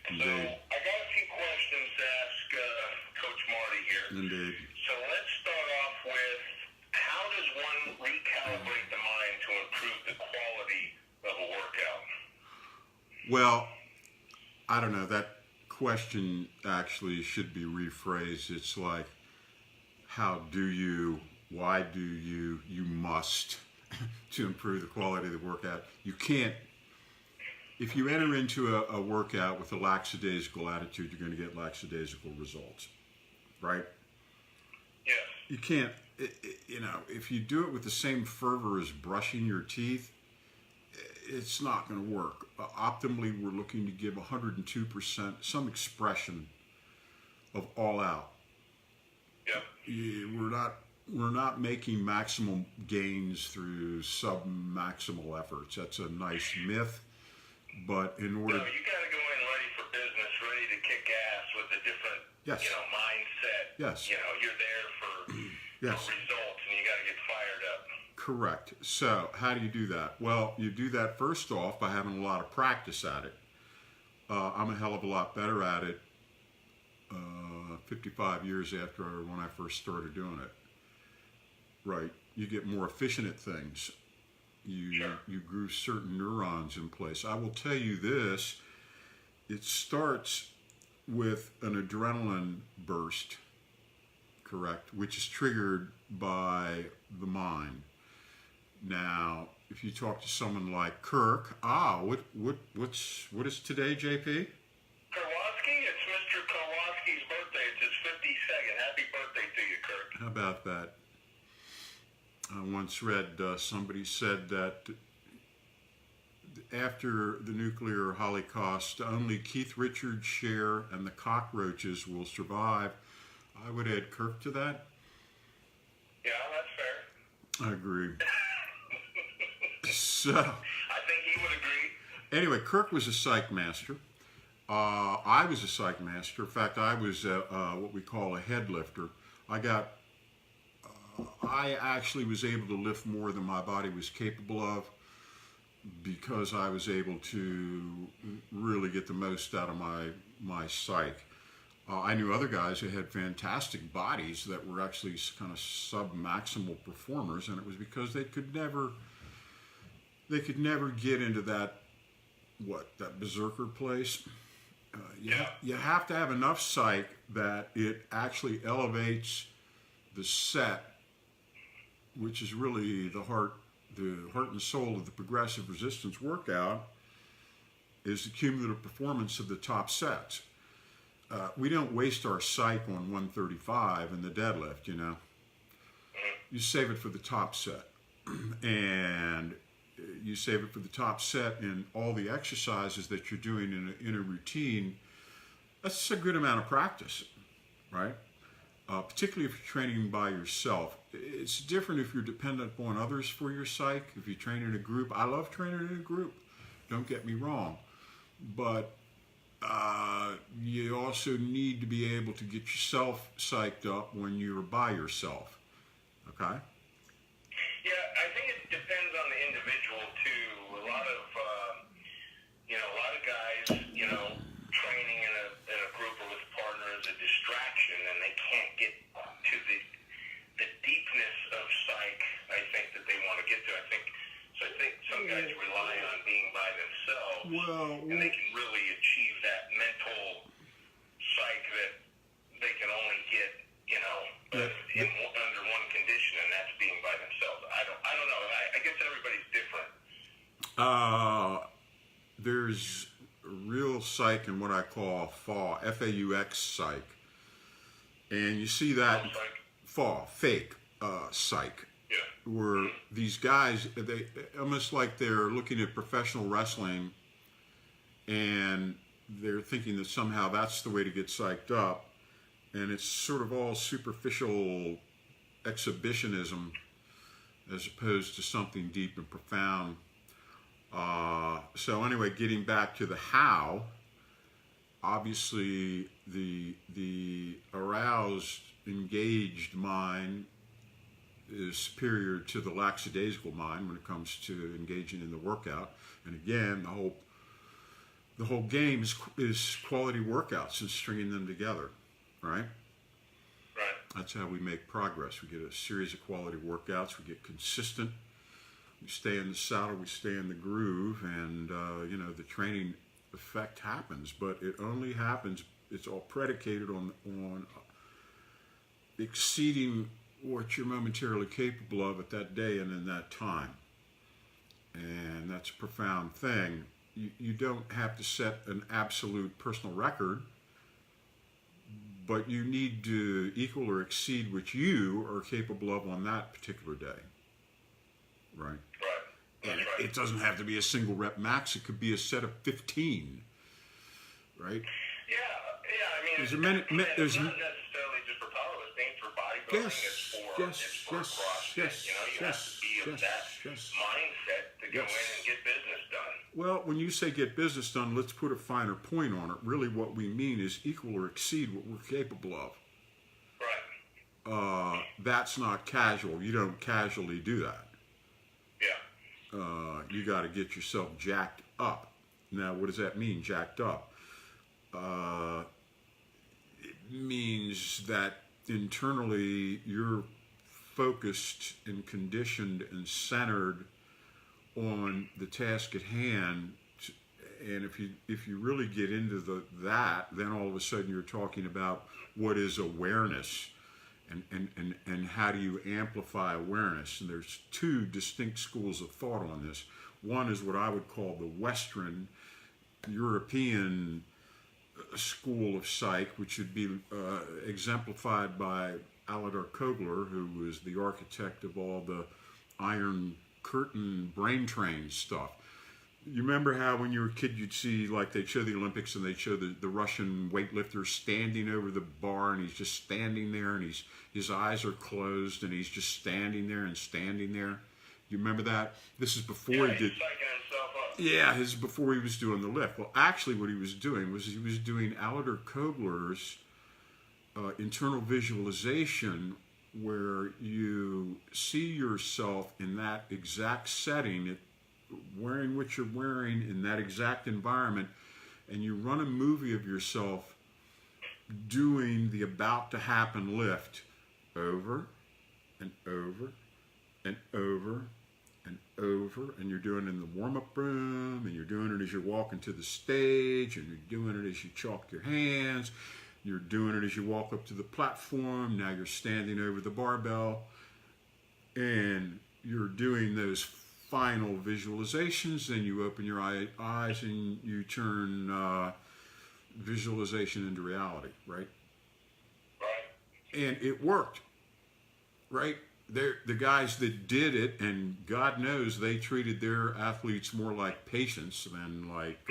So I got a few questions to ask Coach Marty here. Indeed. So let's start off with, how does one recalibrate the mind to improve the quality of a workout? Well, I don't know. That question actually should be rephrased. It's like, how do you, why do you must to improve the quality of the workout. You can't, if you enter into a workout with a lackadaisical attitude, you're going to get lackadaisical results, right? Yes. You can't, if you do it with the same fervor as brushing your teeth, it's not going to work. Optimally, we're looking to give 102%, some expression of all out. Yeah. We're not making maximum gains through sub-maximal efforts. That's a nice myth, but in order... No, you got to go in ready for business, ready to kick ass with a different, yes. Mindset. Yes. You're there for, yes. for results, and you got to get fired up. Correct. So how do you do that? Well, you do that first off by having a lot of practice at it. I'm a hell of a lot better at it 55 years after when I first started doing it. Right. You get more efficient at things. You grew certain neurons in place. I will tell you this, it starts with an adrenaline burst, correct, which is triggered by the mind. Now, if you talk to someone like Kirk, what is today, JP? Kowalski? It's Mr. Kowalski's birthday. It's his 52nd. Happy birthday to you, Kirk. How about that? I once read somebody said that after the nuclear holocaust, only Keith Richards, Cher, and the cockroaches will survive. I would add Kirk to that. Yeah, that's fair. I agree. So, I think he would agree. Anyway, Kirk was a psych master. I was a psych master. In fact, I was what we call a head lifter. I actually was able to lift more than my body was capable of because I was able to really get the most out of my psych. I knew other guys who had fantastic bodies that were actually kind of sub-maximal performers, and it was because they could never get into that berserker place. You have to have enough psych that it actually elevates the set, which is really the heart and soul of the progressive resistance workout, is the cumulative performance of the top sets. We don't waste our psych on 135 in the deadlift, You save it for the top set. And you save it for the top set in all the exercises that you're doing in a routine. That's a good amount of practice, right? Particularly if you're training by yourself. It's different if you're dependent upon others for your psych. If you train in a group, I love training in a group, don't get me wrong. But you also need to be able to get yourself psyched up when you're by yourself, okay? Yeah, I think it depends on the individual too. A lot of guys, training in a group or with a partner is a distraction, and they can't get to the deepness of psych. I think that they want to get to. I think some guys rely on being by themselves, and they can really achieve that mental psych that they can only get, under one condition, and that's being by themselves. I don't know. I guess everybody's different. There's real psych and what I call FAU, F-A-U-X psych. And you see that fake psych. Yeah. Where these guys, they almost like they're looking at professional wrestling and they're thinking that somehow that's the way to get psyched up. And it's sort of all superficial exhibitionism as opposed to something deep and profound. So anyway, getting back to the how, obviously the aroused, engaged mind is superior to the lackadaisical mind when it comes to engaging in the workout. And again, the whole the whole game is quality workouts and stringing them together, right? Right. That's how we make progress. We get a series of quality workouts. We get consistent. We stay in the saddle. We stay in the groove, and the training effect happens. But it only happens. It's all predicated on exceeding what you're momentarily capable of at that day and in that time. And that's a profound thing. You don't have to set an absolute personal record, but you need to equal or exceed what you are capable of on that particular day. Right? Right. And Right. it doesn't have to be a single rep max. It could be a set of 15, right? Yeah, I mean, There's it's not necessarily just for powerlifting, for bodybuilding. Yes, It's for CrossFit. yes, You have to be of that mindset to go in and get business done. Well, when you say get business done, let's put a finer point on it. Really what we mean is equal or exceed what we're capable of. Right. That's not casual. You don't casually do that. Yeah. You got to get yourself jacked up. Now, what does that mean, jacked up? It means that internally you're focused and conditioned and centered on the task at hand. And if you really get into that, then all of a sudden you're talking about what is awareness. And how do you amplify awareness? And there's two distinct schools of thought on this. One is what I would call the Western European school of psych, which would be exemplified by Aladar Kogler, who was the architect of all the Iron Curtain brain train stuff. You remember how when you were a kid you'd see, like, they'd show the Olympics and they'd show the Russian weightlifter standing over the bar, and he's just standing there, and his eyes are closed and he's just standing there. You remember that? This is before he did. Psyching himself up. Yeah, this is before he was doing the lift. Well, actually what he was doing was he was doing Aladar Kogler's internal visualization, where you see yourself in that exact setting, wearing what you're wearing in that exact environment, and you run a movie of yourself doing the about to happen lift over and over and over and over, and you're doing it in the warm-up room, and you're doing it as you're walking to the stage, and you're doing it as you chalk your hands, you're doing it as you walk up to the platform. Now you're standing over the barbell, and you're doing those final visualizations. Then you open your eyes and you turn visualization into reality, right? Right. And it worked, right? The guys that did it, and God knows they treated their athletes more like patients than like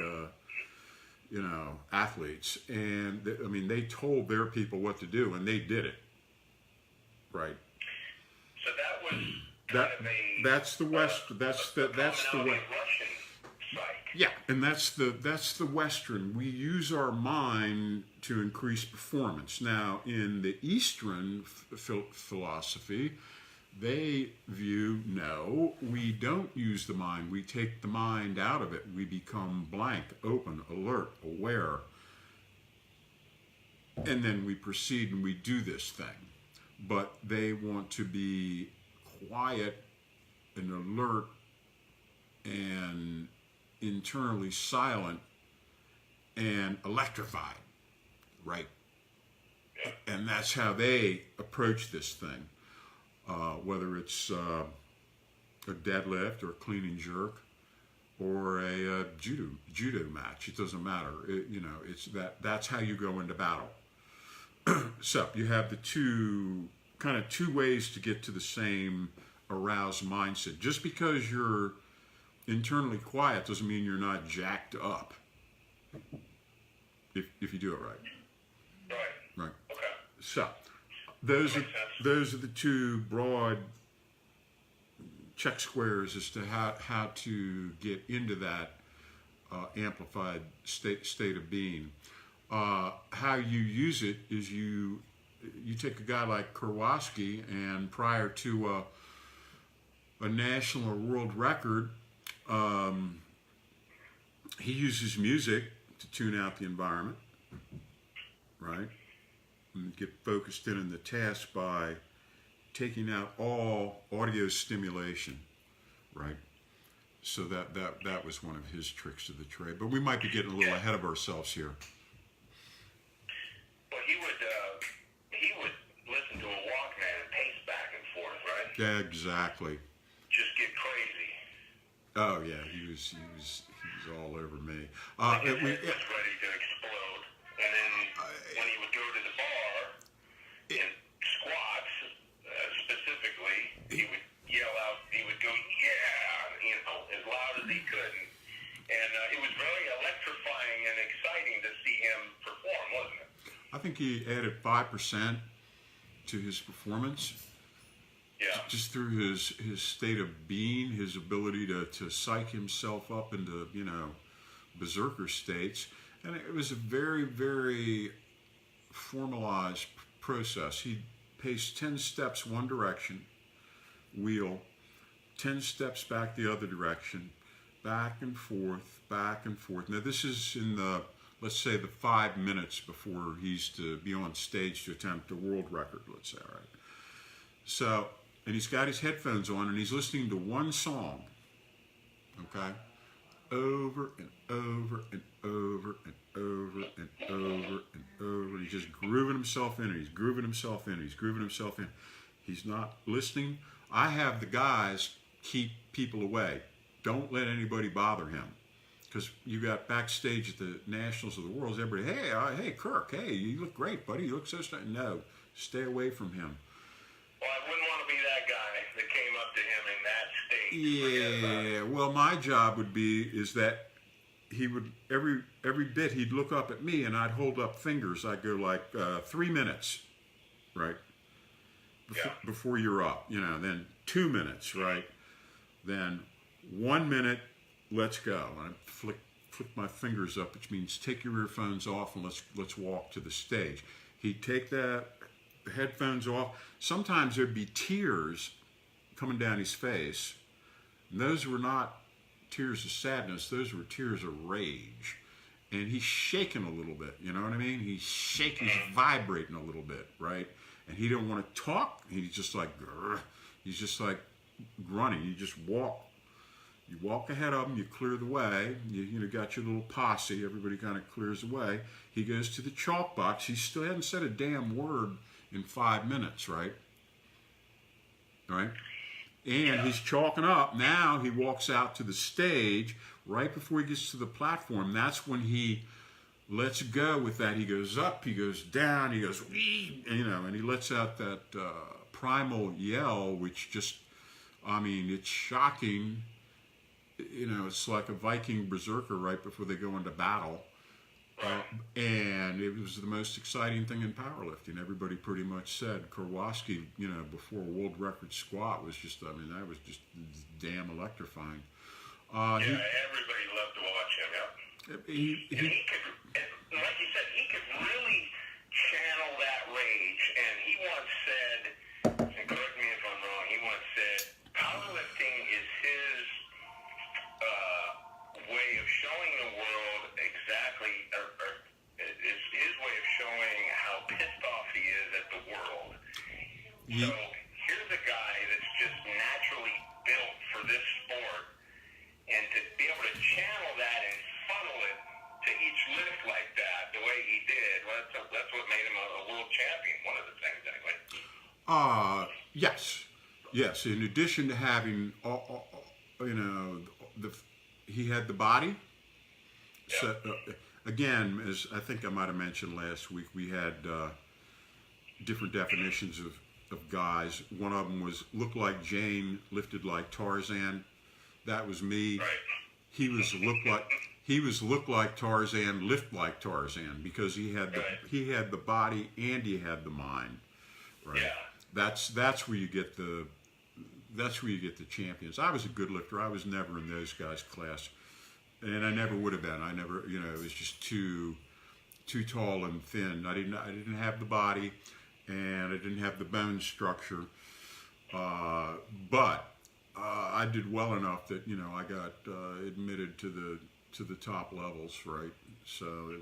athletes. And they told their people what to do, and they did it, right? So that was that's the West. That's the Russian psych. Yeah, and that's the Western. We use our mind to increase performance. Now, in the Eastern philosophy, they view, no, we don't use the mind. We take the mind out of it. We become blank, open, alert, aware. And then we proceed and we do this thing. But they want to be quiet and alert and internally silent and electrified, right? And that's how they approach this thing. Whether it's a deadlift or a clean and jerk or a judo match, it doesn't matter. It's that's how you go into battle. So you have the two ways to get to the same aroused mindset. Just because you're internally quiet doesn't mean you're not jacked up. If you do it right. Right. Okay. So those are the two broad check squares as to how to get into that amplified state of being. How you use it is you take a guy like Kowalski, and prior to a national or world record, he uses music to tune out the environment, right? And get focused in the task by taking out all audio stimulation, right? So that was one of his tricks of the trade. But we might be getting a little ahead of ourselves here. Well, he would listen to a Walkman and pace back and forth, right? Yeah, exactly. Just get crazy. Oh yeah, he was all over me. His head was ready to explode, and then when he would go to the bar in squats, specifically, he would yell out. He would go, "Yeah!" As loud as he could, and it was very electrifying and exciting to see him perform, wasn't it? I think he added 5% to his performance. Yeah. Just through his state of being, his ability to psych himself up into, berserker states. And it was a very, very formalized process. He'd pace 10 steps one direction, wheel, 10 steps back the other direction, back and forth, back and forth. Now this is in the, let's say, the 5 minutes before he's to be on stage to attempt a world record, let's say, right? So, and he's got his headphones on and he's listening to one song, okay? Over and over and over and over and over and over. He's just grooving himself in it. He's grooving himself in. He's grooving himself in. He's not listening. I have the guys keep people away. Don't let anybody bother him. Because you got backstage at the Nationals of the World, everybody, hey, Kirk, hey, you look great, buddy. You look so strong. No, stay away from him. Well, I wouldn't want to be that guy that came up to him in that state. Yeah, well, my job would be is that he would, every bit he'd look up at me and I'd hold up fingers. I'd go like 3 minutes, right? Before you're up, then 2 minutes, right? Then 1 minute, let's go. And I flick my fingers up, which means take your earphones off and let's walk to the stage. He'd take the headphones off. Sometimes there'd be tears coming down his face. And those were not tears of sadness. Those were tears of rage. And he's shaking a little bit. You know what I mean? He's shaking, he's vibrating a little bit, right? And he didn't want to talk. He's just like, grr. He's just like grunting. You just walk. You walk ahead of him, you clear the way, you got your little posse, everybody kind of clears the way. He goes to the chalk box. He still hadn't said a damn word in 5 minutes, right? Right? And he's chalking up. Now he walks out to the stage. Right before he gets to the platform, that's when he lets go with that. He goes up, he goes down, he goes, wee, and he lets out that primal yell, which just, it's shocking. It's like a Viking berserker right before they go into battle. And it was the most exciting thing in powerlifting. Everybody pretty much said Kowalski, before a world record squat was just, that was just damn electrifying. Everybody loved to watch him, yeah. And he could, like you said, he could really channel that rage. And he once said, and correct me if I'm wrong, he once said, powerlifting is his way of showing the world exactly, or is his way of showing how pissed off he is at the world. So here's a guy that's just naturally built for this sport, and to be able to channel that and funnel it to each lift like that, the way he did, well, that's what made him a world champion, one of the things anyway. Yes. In addition to having, he had the body. Yeah. So, again, as I think I might have mentioned last week, we had different definitions of guys. One of them was looked like Jane, lifted like Tarzan. That was me. Right. He was look like Tarzan, lift like Tarzan, because he had the body and he had the mind. Right. Yeah. That's where you get the champions. I was a good lifter. I was never in those guys' class, and I never would have been. I never, it was just too tall and thin. I didn't have the body, and I didn't have the bone structure. But I did well enough that I got admitted to to the top levels, right? So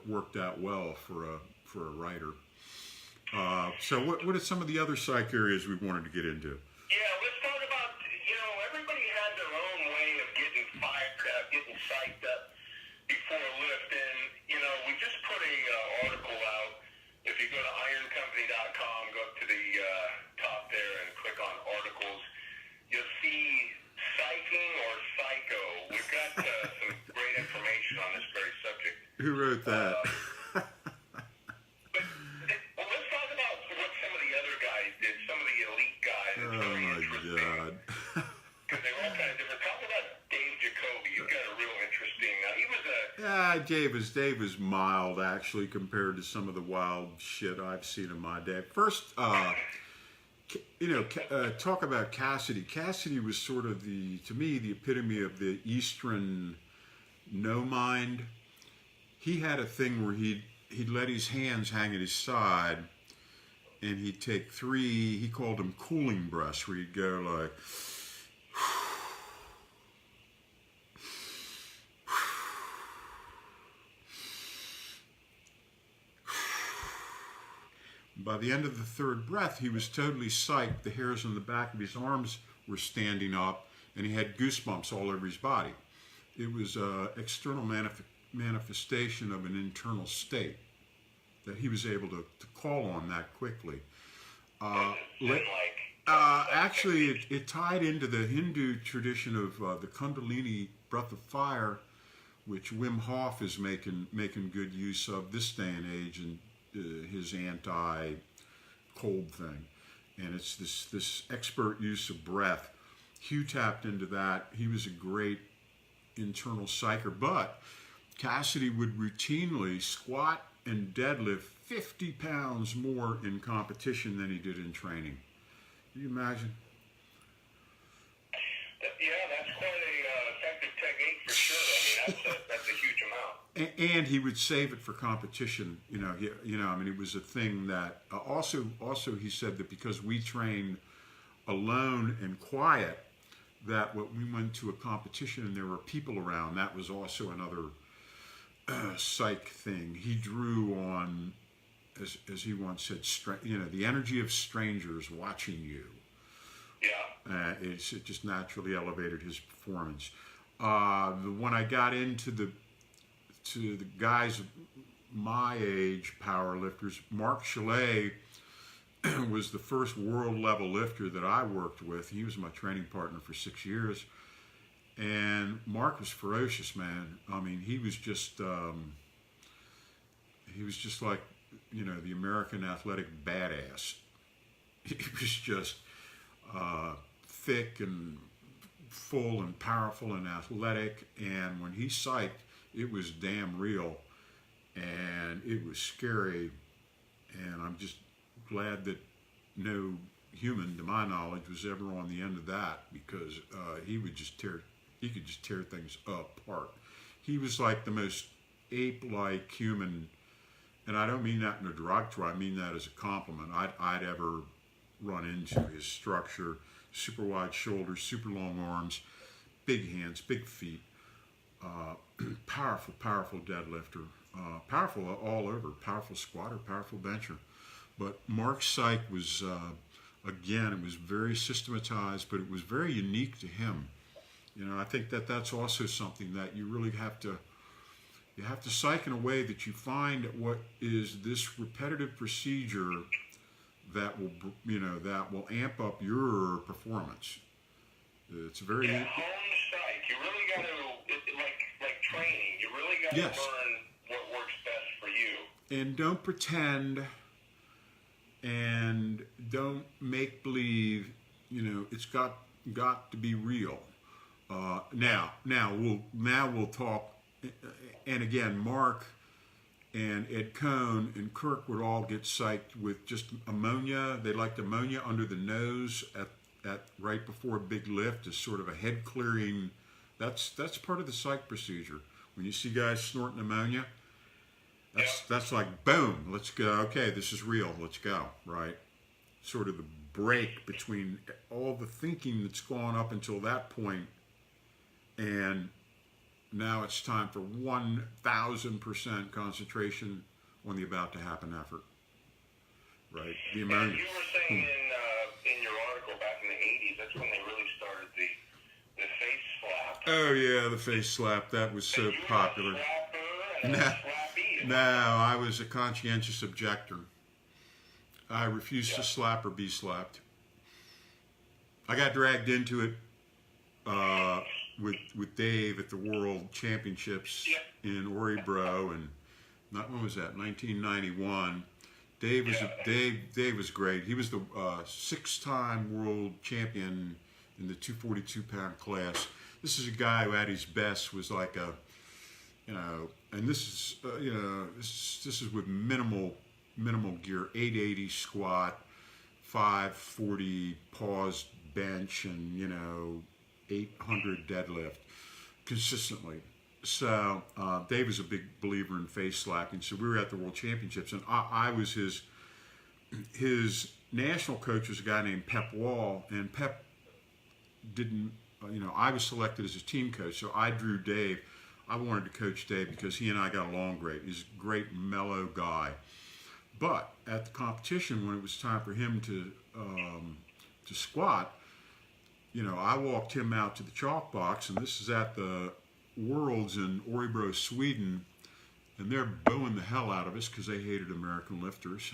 worked out well for a writer. So what are some of the other psych areas we wanted to get into? Yeah, let's talk about, everybody had their own way of getting fired up, getting psyched up before a lift. And, we just put a article out. If you go to ironcompany.com, go up to the top there and click on articles, you'll see psyching or psycho. We've got some great information on this very subject. Who wrote that? Well, let's talk about what some of the other guys did, some of the elite guys. It's very interesting. God. Because they were all kind of different. Talk about Dave Jacoby. You've got a real interesting... he was a... Dave was mild, actually, compared to some of the wild shit I've seen in my day. First, talk about Cassidy. Cassidy was sort of to me, the epitome of the Eastern no mind. He had a thing where he'd let his hands hang at his side, and he'd take 3, he called them cooling breaths, where he'd go like, by the end of the 3rd breath, he was totally psyched. The hairs on the back of his arms were standing up, and he had goosebumps all over his body. It was an external manifestation of an internal state that he was able to call on that quickly. Actually, it tied into the Hindu tradition of the Kundalini breath of fire, which Wim Hof is making good use of this day and age, and his anti-cold thing. And it's this expert use of breath. Hugh tapped into that. He was a great internal psycher, but Cassidy would routinely squat and deadlift 50 pounds more in competition than he did in training. Can you imagine? Yeah, that's quite a effective technique for sure. I mean, that's a huge amount. And he would save it for competition. It was a thing that also he said that because we trained alone and quiet, that when we went to a competition and there were people around, that was also another psych thing. He drew on, as he once said, the energy of strangers watching you. Yeah. It just naturally elevated his performance. When I got into the guys my age, power lifters, Mark Chalet was the first world level lifter that I worked with. He was my training partner for 6 years. And Mark was ferocious, man. I mean, he was just like, the American athletic badass. He was just thick and full and powerful and athletic. And when he psyched, it was damn real, and it was scary. And I'm just glad that no human, to my knowledge, was ever on the end of that, because he could just tear things apart. He was like the most ape-like human, and I don't mean that in a derogatory, I mean that as a compliment, I'd ever run into. His structure, super wide shoulders, super long arms, big hands, big feet, powerful deadlifter, powerful all over, powerful squatter, powerful bencher. But Mark's psych was, again, it was very systematized, but it was very unique to him. I think that's also something that you really have to psych in a way that you find what is this repetitive procedure that will amp up your performance. It's very home psych. You really got to, like training. You really got to learn what works best for you. And don't pretend, and don't make believe. It's got to be real. Now we'll talk. And again, Mark and Ed Cohn and Kirk would all get psyched with just ammonia. They liked ammonia under the nose at right before a big lift as sort of a head clearing. That's part of the psych procedure. When you see guys snorting ammonia, that's like, boom, let's go. Okay, this is real. Let's go. Right. Sort of the break between all the thinking that's gone up until that point and Now it's time for 1,000% concentration on the about to happen effort. Right? The amount. And you were saying in your article back in the 80s, that's when they really started the face slap. Oh yeah, the face slap. That was so popular. No, I was a conscientious objector. I refused to slap or be slapped. I got dragged into it with Dave at the World Championships in Orebro, and when was that? 1991. Dave was great. He was the 6-time world champion in the 242-pound class. This is a guy who at his best was like a, and this is this is with minimal gear, 880 squat, 540 paused bench, and 800 deadlift consistently. So Dave was a big believer in face slapping. So we were at the World Championships, and I was his national coach was a guy named Pep Wall, and Pep didn't. I was selected as a team coach, so I drew Dave. I wanted to coach Dave because he and I got along great. He's a great, mellow guy. But at the competition, when it was time for him to squat, I walked him out to the chalk box, and this is at the Worlds in Orebro, Sweden, and they're booing the hell out of us because they hated American lifters.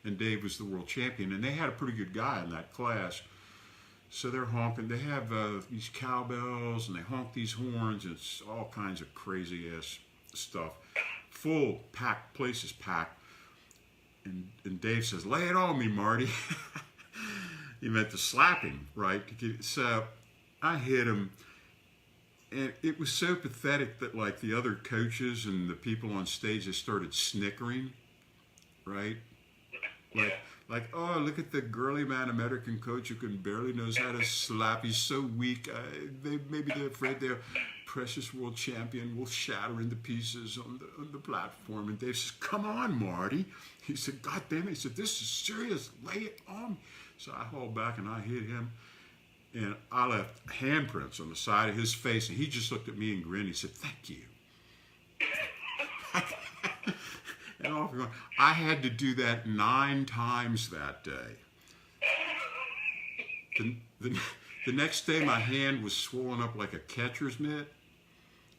And Dave was the world champion, and they had a pretty good guy in that class. So they're honking. They have these cowbells, and they honk these horns. And it's all kinds of crazy ass stuff. Full packed, place is packed. And Dave says, "Lay it on me, Marty." He meant the slapping, right? So I hit him, and it was so pathetic that like the other coaches and the people on stage, they started snickering, right? Like, oh, look at the girly man American coach who can barely knows how to slap. He's so weak. Maybe they're afraid their precious world champion will shatter into pieces on the platform. And Dave says, "Come on, Marty." He said, "God damn it." He said, "This is serious. Lay it on me." So I hauled back and I hit him. And I left handprints on the side of his face. And he just looked at me and grinned. He said, "Thank you." And off we went. I had to do that 9 times that day. The next day, my hand was swollen up like a catcher's mitt,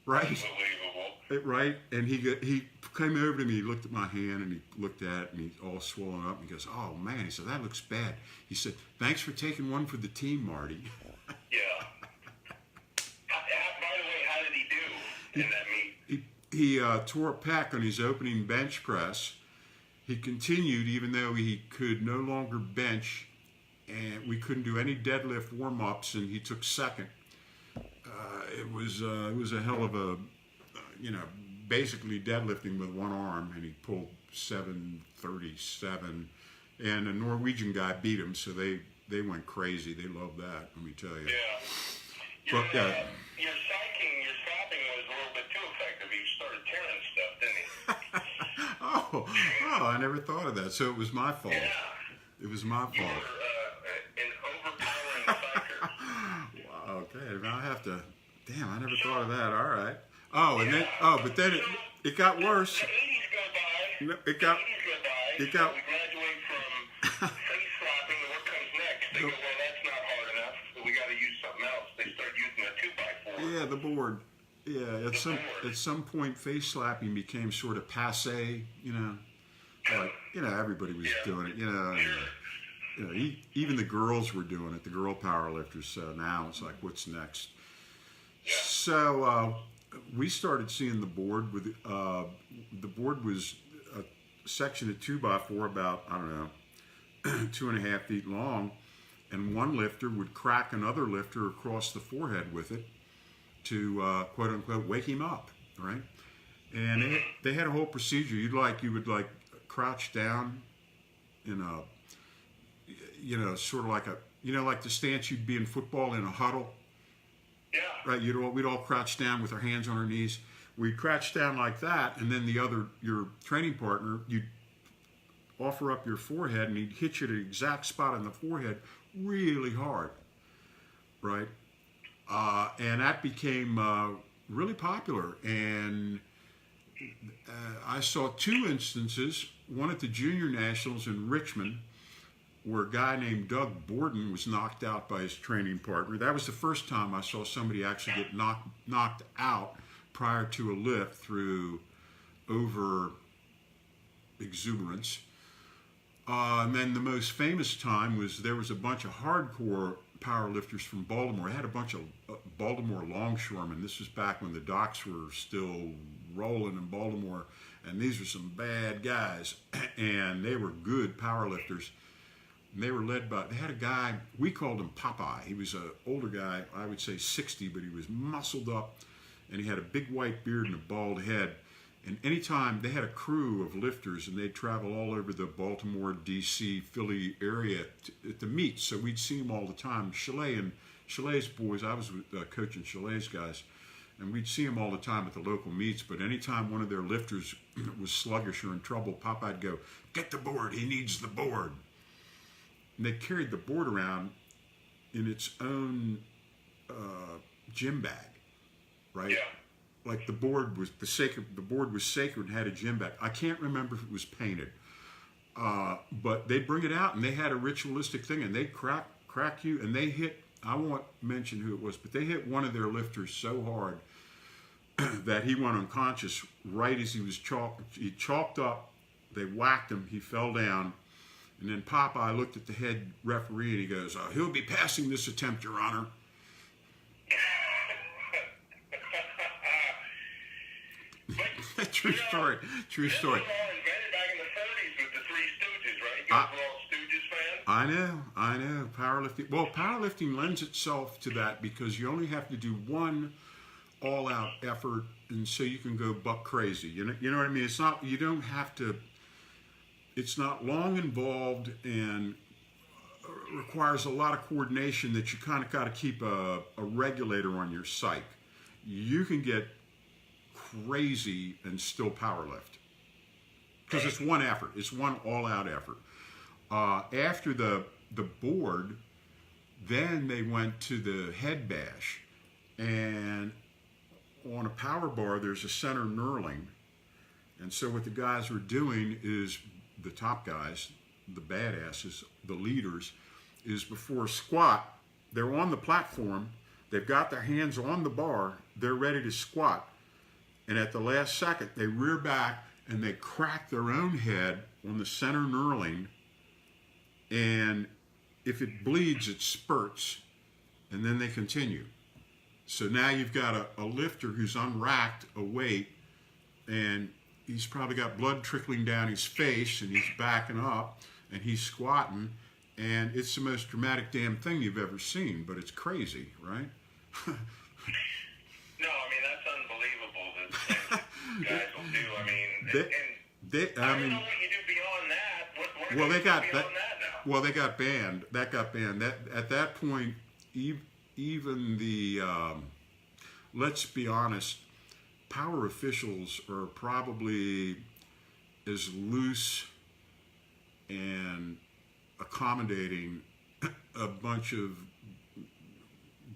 right? Unbelievable. Right? And he came over to me, he looked at my hand, and he looked at it, and he's all swollen up, and he goes, "Oh, man." He said, "That looks bad." He said, "Thanks for taking one for the team, Marty." Yeah. By the way, how did he do in that meet? He tore a pec on his opening bench press. He continued even though he could no longer bench, and we couldn't do any deadlift warm-ups, and he took second. It was a hell of a, basically deadlifting with one arm, and he pulled 737, and a Norwegian guy beat him, so they went crazy. They loved that, let me tell you. Yeah. But, your slapping was a little bit too effective. You started tearing stuff, didn't you? Oh, I never thought of that. So it was my fault. Yeah. It was my fault. You were an overpowering psycher. Wow, okay. Now I have to. Damn, I never thought of that. All right. Oh, and but then it got worse. The 80s go by. No, We graduate from face slapping, and what comes next? They go, "Well, that's not hard enough. So we got to use something else." They start using a 2x4. Yeah, the board. Yeah, at some point, face slapping became sort of passé. Like everybody was doing it. Even the girls were doing it. The girl powerlifters. So now it's like, what's next? Yeah. So we started seeing the board with the board was a section of 2x4 about 2.5 feet long, and one lifter would crack another lifter across the forehead with it to quote unquote wake him up, right? And they had a whole procedure. You would crouch down in a sort of like like the stance you'd be in football in a huddle. Yeah. Right, we'd all crouch down with our hands on our knees. We'd crouch down like that, and then your training partner, you'd offer up your forehead, and he'd hit you at the exact spot on the forehead really hard, right? And that became really popular. And I saw two instances, one at the Junior Nationals in Richmond, where a guy named Doug Borden was knocked out by his training partner. That was the first time I saw somebody actually get knocked out prior to a lift through over exuberance. And then the most famous time was there was a bunch of hardcore powerlifters from Baltimore. I had a bunch of Baltimore longshoremen. This was back when the docks were still rolling in Baltimore, and these were some bad guys, and they were good powerlifters. And they were led by, they had a guy, we called him Popeye. He was an older guy, I would say 60, but he was muscled up, and he had a big white beard and a bald head. And anytime they had a crew of lifters, and they'd travel all over the Baltimore, D.C., Philly area at the meets, so we'd see them all the time. Chalet's boys, I was coaching Chalet's guys, and we'd see them all the time at the local meets, but anytime one of their lifters was sluggish or in trouble, Popeye'd go, "Get the board, he needs the board." And they carried the board around in its own gym bag, right? Yeah. Like the board was sacred and had a gym bag. I can't remember if it was painted, but they'd bring it out and they had a ritualistic thing, and they'd crack you, and they hit. I won't mention who it was, but they hit one of their lifters so hard that he went unconscious right as he chalked up. They whacked him. He fell down. And then Popeye looked at the head referee and he goes, "He'll be passing this attempt, Your Honor." True story. True story. This was all invented back in the 40s with the Three Stooges, right? You guys were all Stooges fans? I know. Powerlifting. Well, powerlifting lends itself to that because you only have to do one all-out effort, and so you can go buck crazy. You know what I mean? It's not. You don't have to. It's not long involved and requires a lot of coordination that you kind of got to keep a regulator on your psych. You can get crazy and still power lift because it's one effort. It's one all-out effort. After the board, then they went to the head bash, and on a power bar there's a center knurling, and so what the guys were doing is, the top guys, the badasses, the leaders, is before a squat, they're on the platform, they've got their hands on the bar, they're ready to squat, and at the last second they rear back and they crack their own head on the center knurling, and if it bleeds it spurts, and then they continue. So now you've got a lifter who's unracked a weight, and he's probably got blood trickling down his face, and he's backing up, and he's squatting, and it's the most dramatic damn thing you've ever seen, but it's crazy, right? No, I mean, that's unbelievable, the things that guys will do. I mean, I don't know what you do beyond that. What well, they got beyond that now? Well, they got banned. That got banned. That at that point, even the let's be honest, power officials are probably as loose and accommodating a bunch of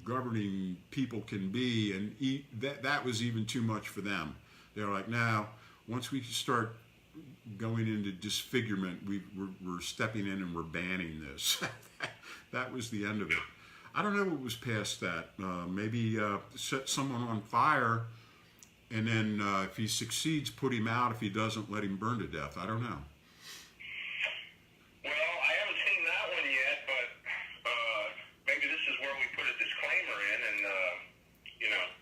governing people can be, and that was even too much for them. They're like, now, once we start going into disfigurement, we're stepping in and we're banning this. That was the end of it. I don't know what was past that. Maybe set someone on fire, and then if he succeeds, put him out. If he doesn't, let him burn to death. I don't know. Well, I haven't seen that one yet, but maybe this is where we put a disclaimer in,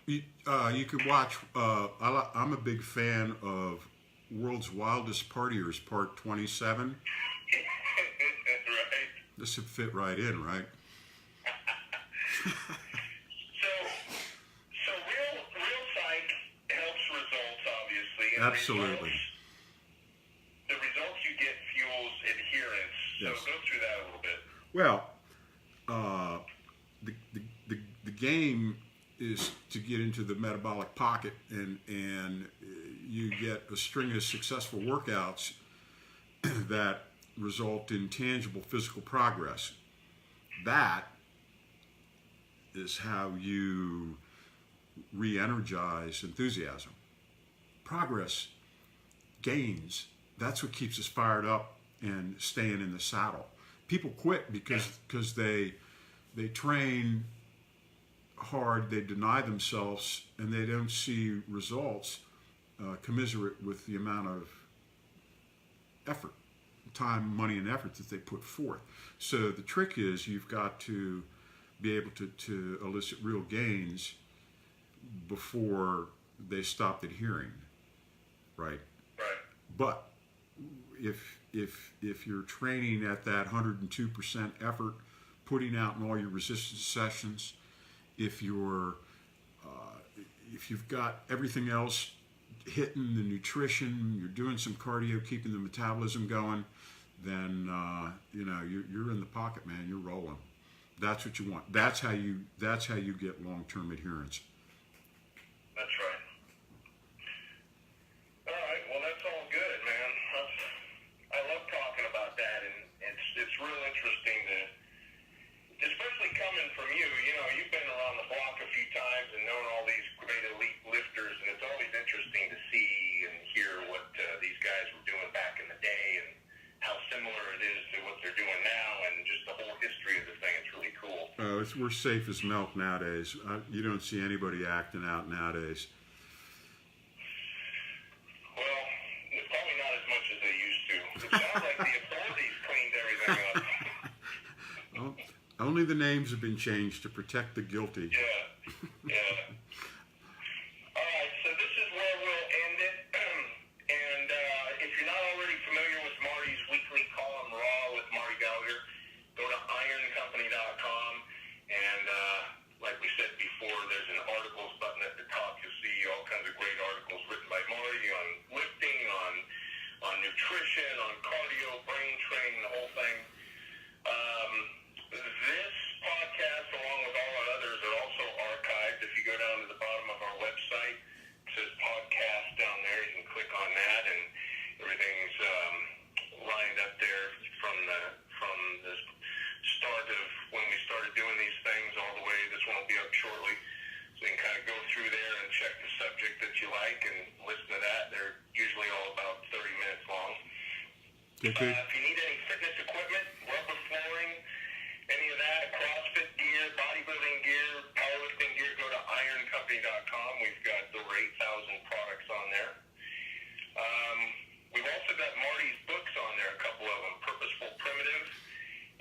and you could watch. I'm a big fan of World's Wildest Partiers, Part 27. Right. This would fit right in, right? So real psych helps results, obviously. And Absolutely. The results you get fuels adherence. So Yes. go through that a little bit. Well, the game is to get into the metabolic pocket, and you get a string of successful workouts that result in tangible physical progress. That is how you re-energize enthusiasm. Progress, gains, that's what keeps us fired up and staying in the saddle. People quit because they train hard, they deny themselves, and they don't see results commiserate with the amount of effort, time, money, and effort that they put forth. So the trick is you've got to be able to elicit real gains before they stop adhering, right? Right. But if you're training at that 102% effort, putting out in all your resistance sessions, if you've got everything else hitting the nutrition, you're doing some cardio, keeping the metabolism going, then you're in the pocket, man. You're rolling. That's what you want. That's how you get long-term adherence. That's right. All right. Well, that's all good, man. I love talking about that, and it's real interesting especially coming from you. You know, you've been around the block a few times and known all these great elite lifters, and it's always interesting to see and hear what these guys were doing back in the day and how similar it is to what they're doing now, and just the whole history of the thing. It's really cool. We're safe as milk nowadays. You don't see anybody acting out nowadays. Well, it's probably not as much as they used to. It sounds like the authorities cleaned everything up. Well, only the names have been changed to protect the guilty. Yeah. All right, so this is where we'll end it. And if you're not already familiar with Marty's weekly column, Raw with Marty Gallagher, go to ironcompany.com. And like we said before, there's an articles button at the top. You'll see all kinds of great articles written by Marty on lifting, on nutrition, on cardio, brain training, the whole thing. This podcast, along with all our others, are also archived. If you go down to the bottom of our website, it says podcast down there. You can click on that, and everything's lined up there from the start of when we started doing these things all the way. This one will be up shortly. So you can kind of go through there and check the subject that you like and listen to that. They're usually all about 30 minutes long. Okay. If you need any fitness equipment, rubber flooring, any of that, CrossFit gear, bodybuilding gear, powerlifting gear, go to ironcompany.com. We've got over 8,000 products on there. We've also got Marty's books on there, a couple of them, Purposeful Primitive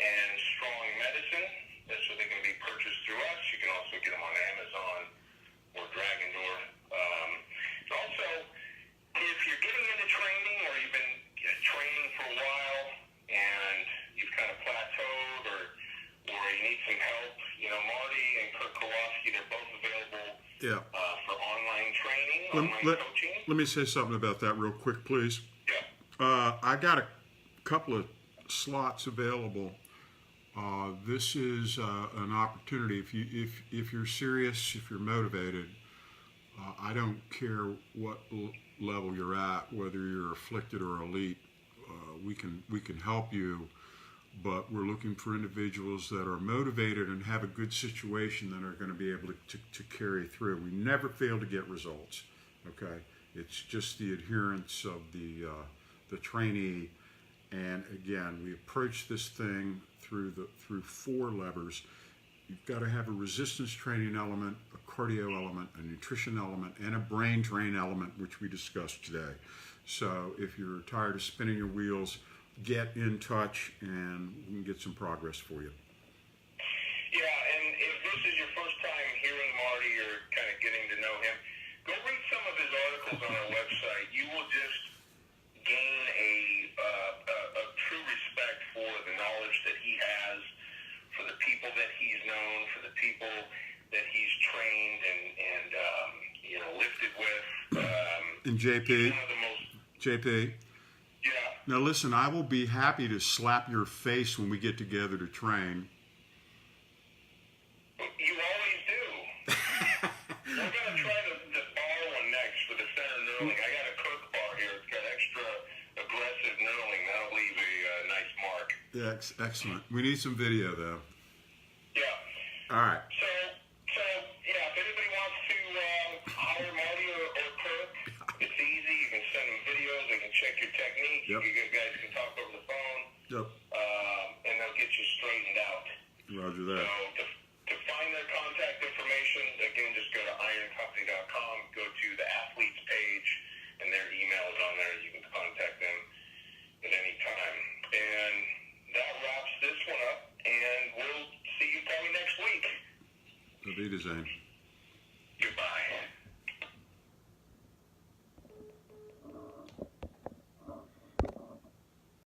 and Strong Medicine. So they can be purchased through us. You can also get them on Amazon or Dragon Door. Also, if you're getting into training or you've been training for a while and you've kind of plateaued or you need some help, Marty and Kurt Kowalski, they're both available for online training, online coaching. Let me say something about that real quick, please. Yeah. I got a couple of slots available. This is an opportunity. If you're serious, if you're motivated, I don't care what level you're at, whether you're afflicted or elite. We can help you, but we're looking for individuals that are motivated and have a good situation that are going to be able to carry through. We never fail to get results. Okay, it's just the adherence of the trainee. And again, we approach this thing through 4 levers. You've got to have a resistance training element, a cardio element, a nutrition element, and a brain drain element, which we discussed today. So if you're tired of spinning your wheels, get in touch and we can get some progress for you. Yeah, and if this is your first time hearing Marty or kind of getting to know him, go read some of his articles on our website. You will just gain a true respect for the knowledge that he has, for the people that he's known, for the people that he's trained and lifted with. And JP, Yeah. Now listen, I will be happy to slap your face when we get together to train. You always do. We're going to try the bar one next for the center knurling. I got a Cook bar here. It's got extra aggressive knurling. That'll leave a nice mark. Yeah, excellent. We need some video though. Yeah. All right. So yeah, if anybody wants to your technique. Yep. You guys can talk over the phone. Yep. And they'll get you straightened out. Roger that. So to find their contact information, again, just go to ironcompany.com, go to the athletes page, and their email is on there. You can contact them at any time. And that wraps this one up, and we'll see you probably next week. Auf Wiedersehen.